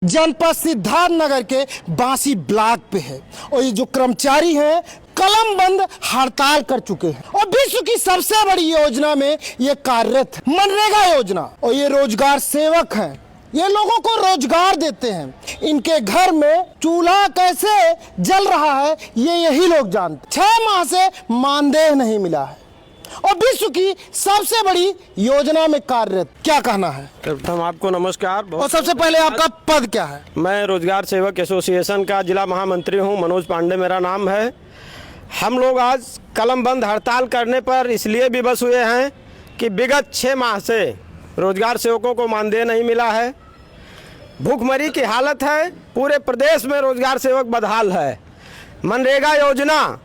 जनपद सिद्धार्थनगर के बांसी ब्लॉक पे है और ये जो कर्मचारी हैं कलम बंद हड़ताल कर चुके हैं और विश्व की सबसे बड़ी योजना में ये कार्यरत है, मनरेगा योजना। और ये रोजगार सेवक हैं, ये लोगों को रोजगार देते हैं। इनके घर में चूल्हा कैसे जल रहा है ये यही लोग जानते। 6 माह से मानदेय नहीं मिला है और विश्व की सबसे बड़ी योजना में कार्यरत। क्या कहना है? प्रथम आपको नमस्कार। और सबसे पहले आपका पद क्या है? मैं रोजगार सेवक एसोसिएशन का जिला महामंत्री हूं, मनोज पांडे मेरा नाम है। हम लोग आज कलम बंद हड़ताल करने पर इसलिए विवश हुए हैं कि विगत 6 माह से रोजगार सेवकों को मानदेय नहीं मिला है। भूखमरी की हालत है, पूरे प्रदेश में रोजगार सेवक बदहाल है। मनरेगा योजना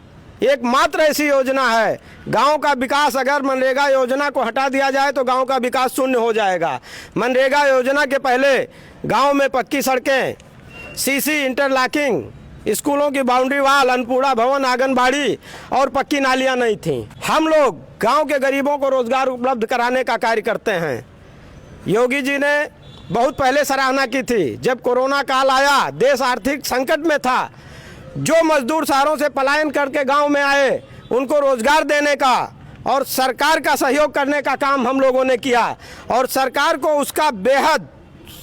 एकमात्र ऐसी योजना है, गांव का विकास अगर मनरेगा योजना को हटा दिया जाए तो गांव का विकास शून्य हो जाएगा। मनरेगा योजना के पहले गांव में पक्की सड़कें, सीसी, इंटरलॉकिंग, स्कूलों की बाउंड्री वाल, अन्नपूर्णा भवन, आंगनबाड़ी और पक्की नालियां नहीं थीं। हम लोग गांव के गरीबों को रोजगार उपलब्ध कराने का कार्य करते हैं। योगी जी ने बहुत पहले सराहना की थी, जब कोरोना काल आया, देश आर्थिक संकट में था, जो मजदूर शहरों से पलायन करके गांव में आए उनको रोजगार देने का और सरकार का सहयोग करने का काम हम लोगों ने किया और सरकार को उसका बेहद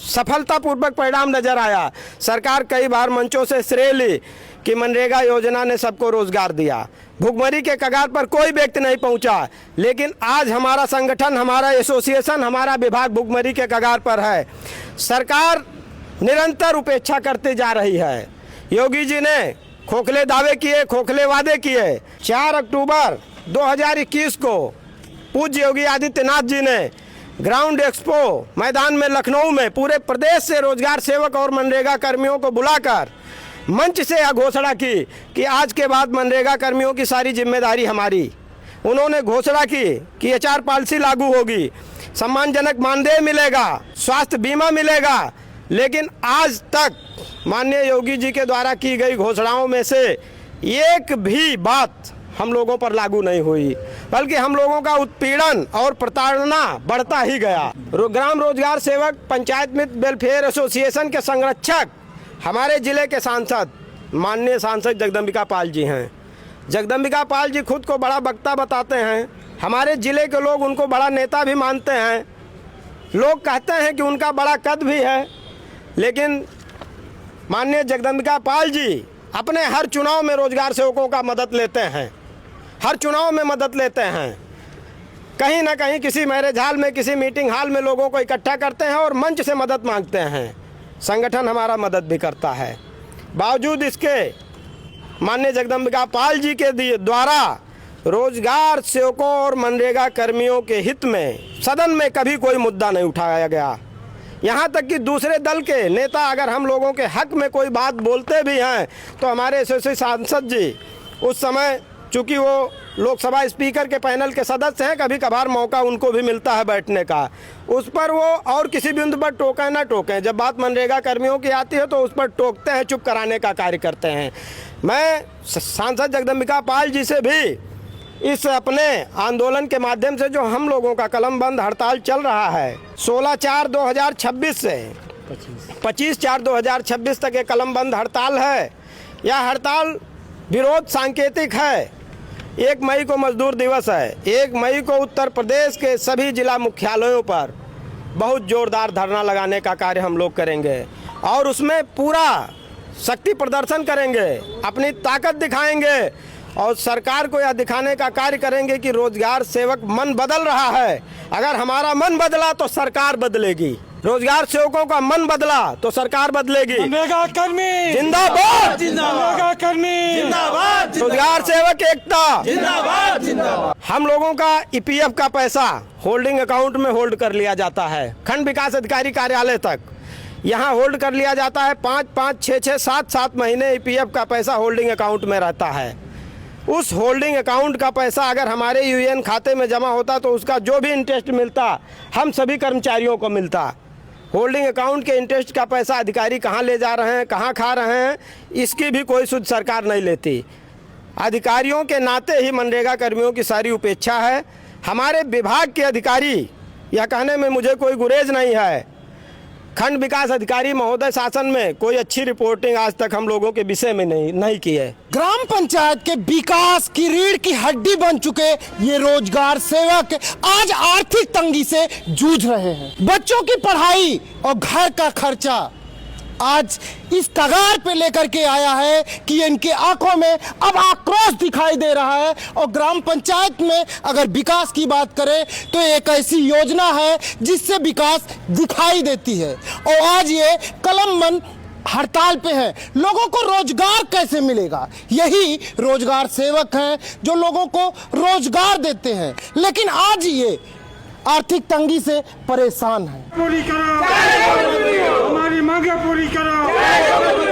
सफलतापूर्वक परिणाम नजर आया। सरकार कई बार मंचों से श्रेय ली कि मनरेगा योजना ने सबको रोजगार दिया। भूखमरी के कगार पर कोई व्यक्ति नहीं पहुंचा, लेकिन आज हमारा संगठन, हमारा एसोसिएशन, हमारा विभाग भूखमरी के कगार पर है। सरकार निरंतर उपेक्षा करती जा रही है। योगी जी ने खोखले दावे किए, खोखले वादे किए। 4 अक्टूबर 2021 को पूज्य योगी आदित्यनाथ जी ने ग्राउंड एक्सपो मैदान में लखनऊ में पूरे प्रदेश से रोजगार सेवक और मनरेगा कर्मियों को बुलाकर मंच से यह घोषणा की कि आज के बाद मनरेगा कर्मियों की सारी जिम्मेदारी हमारी। उन्होंने घोषणा की कि HR पॉलिसी लागू होगी, सम्मानजनक मानदेय मिलेगा, स्वास्थ्य बीमा मिलेगा। लेकिन आज तक माननीय योगी जी के द्वारा की गई घोषणाओं में से एक भी बात हम लोगों पर लागू नहीं हुई, बल्कि हम लोगों का उत्पीड़न और प्रताड़ना बढ़ता ही गया। ग्राम रोजगार सेवक पंचायत मित्र वेलफेयर एसोसिएशन के संरक्षक हमारे जिले के सांसद माननीय सांसद जगदम्बिका पाल जी हैं। जगदम्बिका पाल जी खुद को बड़ा वक्ता बताते हैं, हमारे जिले के लोग उनको बड़ा नेता भी मानते हैं। लोग कहते हैं कि उनका बड़ा कद भी है, लेकिन माननीय जगदम्बिका पाल जी अपने हर चुनाव में रोजगार सेवकों का मदद लेते हैं, हर चुनाव में मदद लेते हैं। कहीं ना कहीं किसी मैरिज हॉल में, किसी मीटिंग हॉल में लोगों को इकट्ठा करते हैं और मंच से मदद मांगते हैं। संगठन हमारा मदद भी करता है। बावजूद इसके माननीय जगदम्बिका पाल जी के द्वारा रोजगार सेवकों और मनरेगा कर्मियों के हित में सदन में कभी कोई मुद्दा नहीं उठाया गया। यहाँ तक कि दूसरे दल के नेता अगर हम लोगों के हक में कोई बात बोलते भी हैं तो हमारे एसोसिएशन सांसद जी उस समय, चूँकि वो लोकसभा स्पीकर के पैनल के सदस्य हैं, कभी कभार मौका उनको भी मिलता है बैठने का, उस पर वो और किसी बिंदु पर टोकें ना टोकें, जब बात मनरेगा कर्मियों की आती है तो उस पर टोकते हैं, चुप कराने का कार्य करते हैं। मैं सांसद जगदम्बिका पाल जी से भी इस अपने आंदोलन के माध्यम से, जो हम लोगों का कलम बंद हड़ताल चल रहा है 16/4/2026 से 25/4/2026 तक ये कलम बंद हड़ताल है। यह हड़ताल विरोध सांकेतिक है। 1 मई को मजदूर दिवस है। 1 मई को उत्तर प्रदेश के सभी जिला मुख्यालयों पर बहुत जोरदार धरना लगाने का कार्य हम लोग करेंगे और उसमें पूरा शक्ति प्रदर्शन करेंगे, अपनी ताकत दिखाएंगे और सरकार को यह दिखाने का कार्य करेंगे कि रोजगार सेवक मन बदल रहा है। अगर हमारा मन बदला तो सरकार बदलेगी, रोजगार सेवकों का मन बदला तो सरकार बदलेगी। मनरेगा कर्मी जिंदाबाद, मनरेगा कर्मी जिंदाबाद, रोजगार सेवक एकता जिंदाबाद, जिंदाबाद। हम लोगों का EPF का पैसा होल्डिंग अकाउंट में होल्ड कर लिया जाता है, खंड विकास अधिकारी कार्यालय तक यहाँ होल्ड कर लिया जाता है। 5-5, 6-6, 7-7 महीने EPF का पैसा होल्डिंग अकाउंट में रहता है। उस होल्डिंग अकाउंट का पैसा अगर हमारे UN खाते में जमा होता तो उसका जो भी इंटरेस्ट मिलता हम सभी कर्मचारियों को मिलता। होल्डिंग अकाउंट के इंटरेस्ट का पैसा अधिकारी कहाँ ले जा रहे हैं, कहाँ खा रहे हैं, इसकी भी कोई सुध सरकार नहीं लेती। अधिकारियों के नाते ही मनरेगा कर्मियों की सारी उपेक्षा है। हमारे विभाग के अधिकारी, यह कहने में मुझे कोई गुरेज नहीं है, खंड विकास अधिकारी महोदय शासन में कोई अच्छी रिपोर्टिंग आज तक हम लोगों के विषय में नहीं की है। ग्राम पंचायत के विकास की रीढ़ की हड्डी बन चुके ये रोजगार सेवक आज आर्थिक तंगी से जूझ रहे हैं। बच्चों की पढ़ाई और घर का खर्चा आज इस कगार पे लेकर के आया है कि इनके आंखों में अब आक्रोश दिखाई दे रहा है। और ग्राम पंचायत में अगर विकास की बात करें तो एक ऐसी योजना है जिससे विकास दिखाई देती है और आज ये कलमबंद हड़ताल पे है। लोगों को रोजगार कैसे मिलेगा? यही रोजगार सेवक हैं जो लोगों को रोजगार देते हैं, लेकिन आज ये आर्थिक तंगी से परेशान है। पूरी करो, हमारी मांगे पूरी करो।